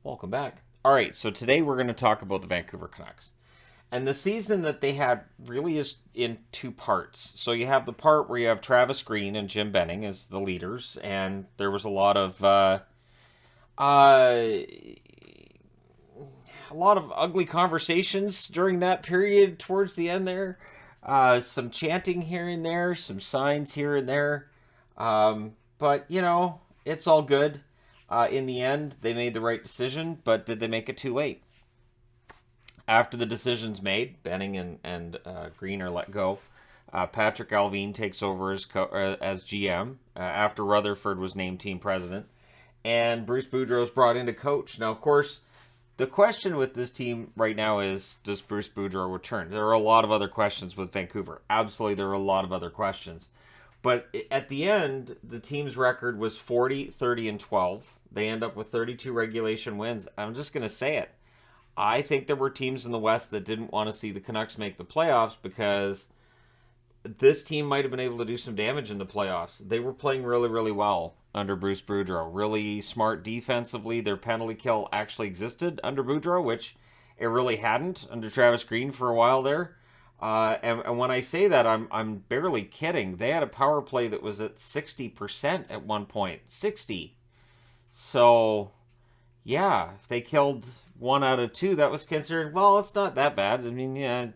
Welcome back. All right, so today we're going to talk about the Vancouver Canucks. And the season that they had really is in two parts. So you have the part where you have Travis Green and Jim Benning as the leaders, and there was uh, a lot of ugly conversations during that period towards the end there. Some chanting here and there, some signs here and there. But, it's all good. In the end, they made the right decision, but did they make it too late? After the decision's made, Benning and Green are let go. Patrick Alvin takes over as GM after Rutherford was named team president, and Bruce Boudreau is brought in to coach. Now, of course, the question with this team right now is, does Bruce Boudreau return? There are a lot of other questions with Vancouver. Absolutely, there are a lot of other questions. But at the end, the team's record was 40, 30, and 12. They end up with 32 regulation wins. I'm just going to say it. I think there were teams in the West that didn't want to see the Canucks make the playoffs because this team might have been able to do some damage in the playoffs. They were playing really, really well under Bruce Boudreau. Really smart defensively. Their penalty kill actually existed under Boudreau, which it really hadn't under Travis Green for a while there. And when I say that, I'm barely kidding. They had a power play that was at 60% at one point. 60. So, yeah, if they killed 1 out of 2, that was considered, well, it's not that bad. I mean, yeah,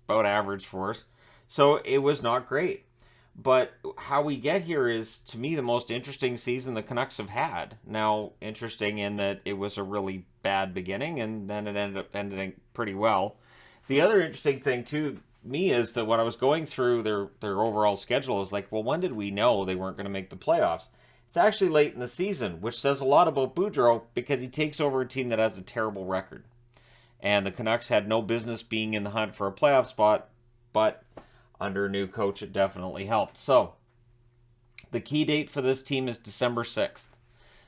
about average for us. So it was not great. But how we get here is, to me, the most interesting season the Canucks have had. Now, interesting in that it was a really bad beginning, and then it ended up ending pretty well. The other interesting thing to me is that when I was going through their overall schedule, I was like, well, when did we know they weren't going to make the playoffs? It's actually late in the season, which says a lot about Boudreau because he takes over a team that has a terrible record. And the Canucks had no business being in the hunt for a playoff spot, but under a new coach, it definitely helped. So, the key date for this team is December 6th,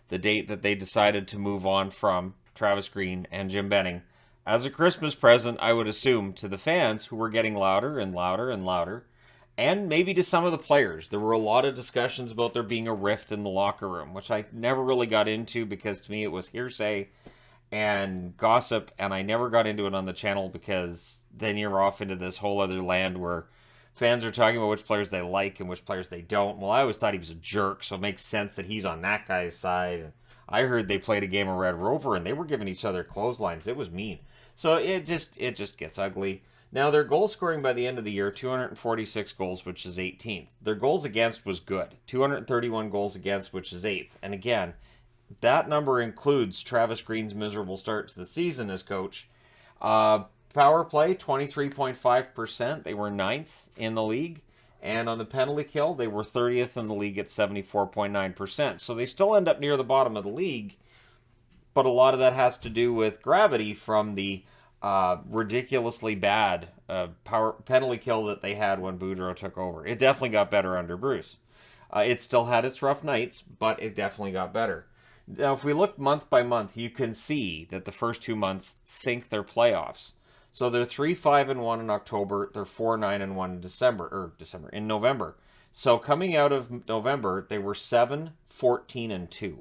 the date that they decided to move on from Travis Green and Jim Benning as a Christmas present, I would assume, to the fans who were getting louder and louder and louder, and maybe to some of the players. There were a lot of discussions about there being a rift in the locker room, which I never really got into because to me it was hearsay and gossip, and I never got into it on the channel because then you're off into this whole other land where fans are talking about which players they like and which players they don't. Well, I always thought he was a jerk, so it makes sense that he's on that guy's side. And I heard they played a game of Red Rover and they were giving each other clotheslines. It was mean. So it just gets ugly. Now their goal scoring by the end of the year, 246 goals, which is 18th. Their goals against was good, 231 goals against, which is 8th. And again, that number includes Travis Green's miserable start to the season as coach. Power play, 23.5%. They were 9th in the league. And on the penalty kill, they were 30th in the league at 74.9%. So they still end up near the bottom of the league. But a lot of that has to do with gravity from the ridiculously bad power penalty kill that they had when Boudreau took over. It definitely got better under Bruce. It still had its rough nights, but it definitely got better. Now, if we look month by month, you can see that the first 2 months sink their playoffs. So they're 3-5-1 in October. They're 4-9-1 in November. So coming out of November, they were 7-14-2.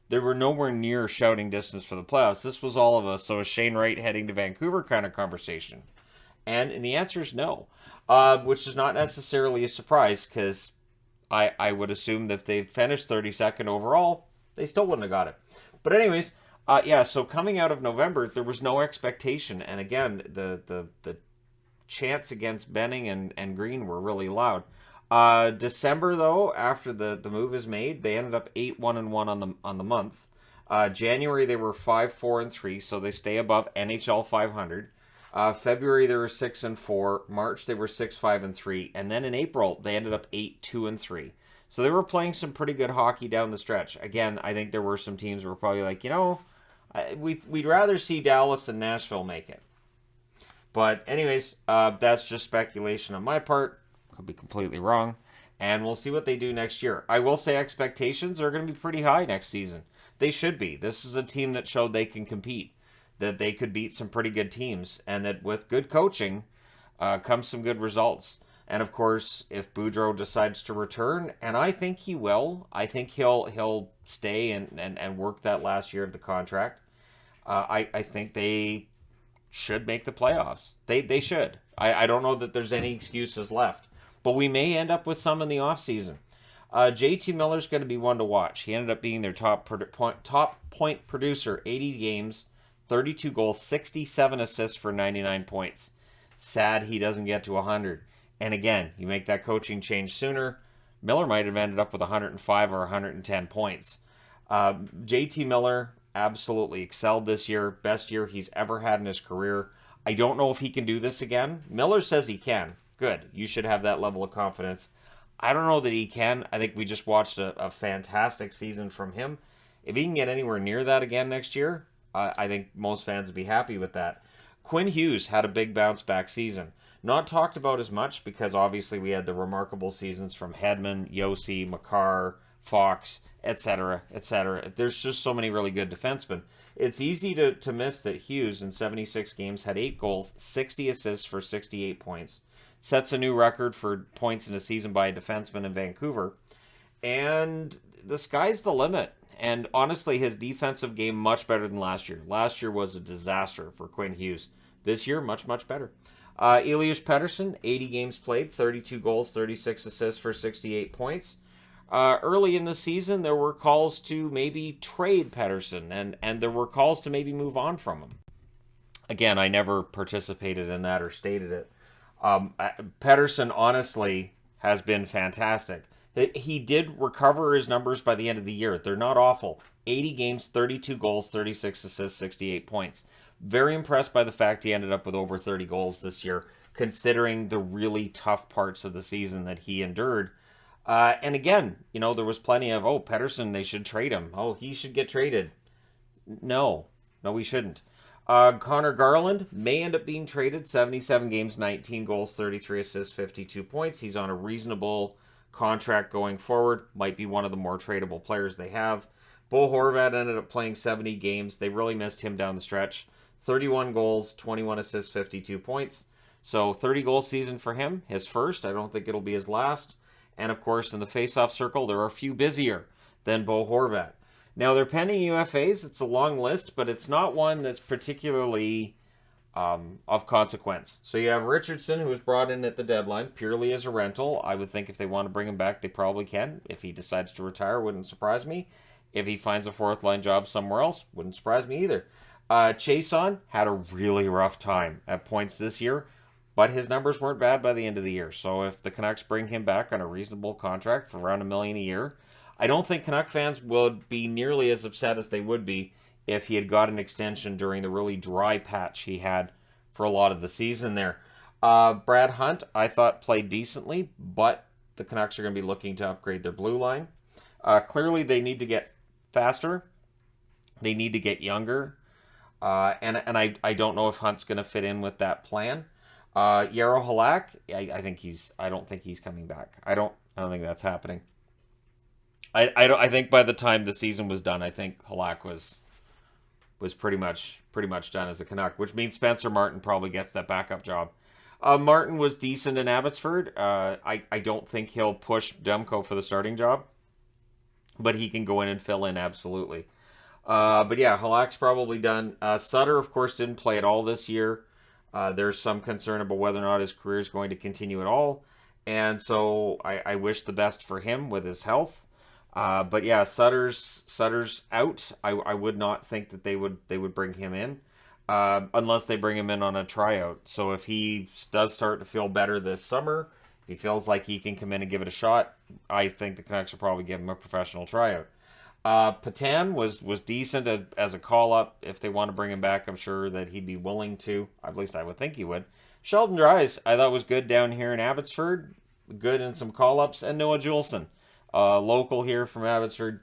They were nowhere near shouting distance for the playoffs. This was all of a so is Shane Wright heading to Vancouver kind of conversation. And the answer is no, which is not necessarily a surprise because I would assume that if they finished 32nd overall, they still wouldn't have got it. But anyways, yeah, so coming out of November, there was no expectation. And again, the chants against Benning and Green were really loud. December, though, after the move is made, they ended up 8-1-1 on the month. January, they were 5-4-3, so they stay above NHL 500. February, they were 6-4. March, they were 6-5-3. And then in April, they ended up 8-2-3. So they were playing some pretty good hockey down the stretch. Again, I think there were some teams that were probably like, we'd rather see Dallas and Nashville make it. But anyways, that's just speculation on my part. Could be completely wrong. And we'll see what they do next year. I will say expectations are going to be pretty high next season. They should be. This is a team that showed they can compete, that they could beat some pretty good teams, and that with good coaching comes some good results. And of course, if Boudreau decides to return, and I think he will, I think he'll stay and work that last year of the contract. I think they should make the playoffs. They should. I don't know that there's any excuses left. But we may end up with some in the offseason. JT Miller's going to be one to watch. He ended up being their top point producer, 80 games, 32 goals, 67 assists for 99 points. Sad he doesn't get to 100. And again, you make that coaching change sooner, Miller might have ended up with 105 or 110 points. JT Miller absolutely excelled this year. Best year he's ever had in his career. I don't know if he can do this again. Miller says he can. Good. You should have that level of confidence. I don't know that he can. I think we just watched a fantastic season from him. If he can get anywhere near that again next year, I think most fans would be happy with that. Quinn Hughes had a big bounce back season. Not talked about as much because obviously we had the remarkable seasons from Hedman, Yossi, Makar, Fox, etc., etc. There's just so many really good defensemen. It's easy to miss that Hughes in 76 games had 8 goals, 60 assists for 68 points. Sets a new record for points in a season by a defenseman in Vancouver. And the sky's the limit. And honestly, his defensive game much better than last year. Last year was a disaster for Quinn Hughes. This year, much, much better. Elias Pettersson, 80 games played, 32 goals, 36 assists for 68 points. Early in the season, there were calls to maybe trade Pettersson, and there were calls to maybe move on from him. Again, I never participated in that or stated it. Pettersson, honestly, has been fantastic. He did recover his numbers by the end of the year. They're not awful. 80 games, 32 goals, 36 assists, 68 points. Very impressed by the fact he ended up with over 30 goals this year, considering the really tough parts of the season that he endured. And again, there was plenty of, Pettersson, they should trade him. Oh, he should get traded. No, we shouldn't. Connor Garland may end up being traded. 77 games, 19 goals, 33 assists, 52 points. He's on a reasonable contract going forward. Might be one of the more tradable players they have. Bo Horvat ended up playing 70 games. They really missed him down the stretch. 31 goals, 21 assists, 52 points. So 30-goal season for him, his first. I don't think it'll be his last. And of course, in the face-off circle, there are a few busier than Bo Horvat. Now, they're pending UFAs. It's a long list, but it's not one that's particularly of consequence. So you have Richardson, who was brought in at the deadline purely as a rental. I would think if they want to bring him back, they probably can. If he decides to retire, wouldn't surprise me. If he finds a fourth-line job somewhere else, wouldn't surprise me either. Chason had a really rough time at points this year, but his numbers weren't bad by the end of the year. So if the Canucks bring him back on a reasonable contract for around $1 million a year, I don't think Canuck fans would be nearly as upset as they would be if he had got an extension during the really dry patch he had for a lot of the season there. Brad Hunt, I thought, played decently, but the Canucks are going to be looking to upgrade their blue line. Clearly, they need to get faster. They need to get younger. And I don't know if Hunt's going to fit in with that plan. Yarrow Halak, I don't think he's coming back. I don't think that's happening. I think by the time the season was done, I think Halak was pretty much done as a Canuck, which means Spencer Martin probably gets that backup job. Martin was decent in Abbotsford. I don't think he'll push Demko for the starting job, but he can go in and fill in absolutely. But yeah, Halak's probably done. Sutter, of course, didn't play at all this year. There's some concern about whether or not his career is going to continue at all, and so I wish the best for him with his health. But yeah, Sutter's out. I would not think that they would bring him in unless they bring him in on a tryout. So if he does start to feel better this summer, if he feels like he can come in and give it a shot, I think the Canucks will probably give him a professional tryout. Patan was decent as a call-up. If they want to bring him back, I'm sure that he'd be willing to. At least I would think he would. Sheldon Dries, I thought was good down here in Abbotsford. Good in some call-ups. And Noah Juleson, local here from Abbotsford.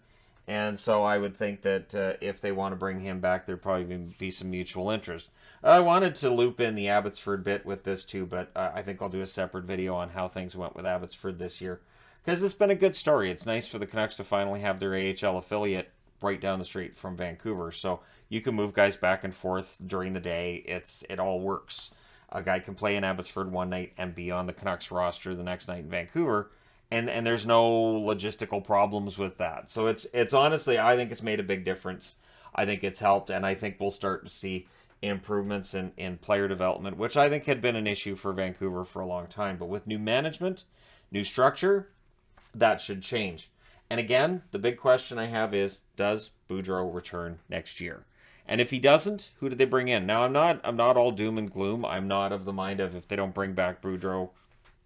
And so I would think that if they want to bring him back, there'd probably be some mutual interest. I wanted to loop in the Abbotsford bit with this too, but I think I'll do a separate video on how things went with Abbotsford this year. Because it's been a good story. It's nice for the Canucks to finally have their AHL affiliate right down the street from Vancouver. So you can move guys back and forth during the day. It all works. A guy can play in Abbotsford one night and be on the Canucks roster the next night in Vancouver. And there's no logistical problems with that. So it's honestly, I think it's made a big difference. I think it's helped, and I think we'll start to see improvements in player development, which I think had been an issue for Vancouver for a long time. But with new management, new structure, that should change. And again, the big question I have is, does Boudreau return next year? And if he doesn't, who do they bring in? Now, I'm not all doom and gloom. I'm not of the mind of, if they don't bring back Boudreau,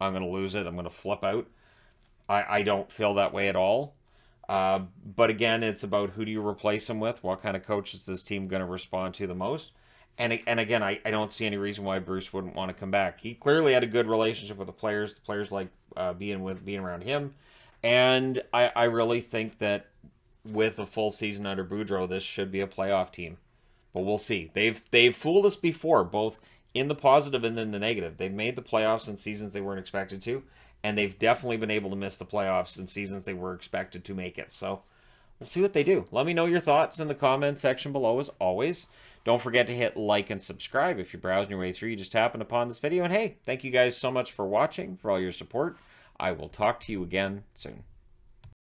I'm going to lose it. I'm going to flip out. I don't feel that way at all. But again, it's about, who do you replace him with? What kind of coach is this team going to respond to the most? And again, I don't see any reason why Bruce wouldn't want to come back. He clearly had a good relationship with the players. The players like being around him. And I really think that with a full season under Boudreau, this should be a playoff team. But we'll see. They've fooled us before, both in the positive and in the negative. They've made the playoffs in seasons they weren't expected to, and they've definitely been able to miss the playoffs in seasons they were expected to make it. So we'll see what they do. Let me know your thoughts in the comment section below, as always. Don't forget to hit like and subscribe if you're browsing your way through. You just happened upon this video. And hey, thank you guys so much for watching, for all your support. I will talk to you again soon.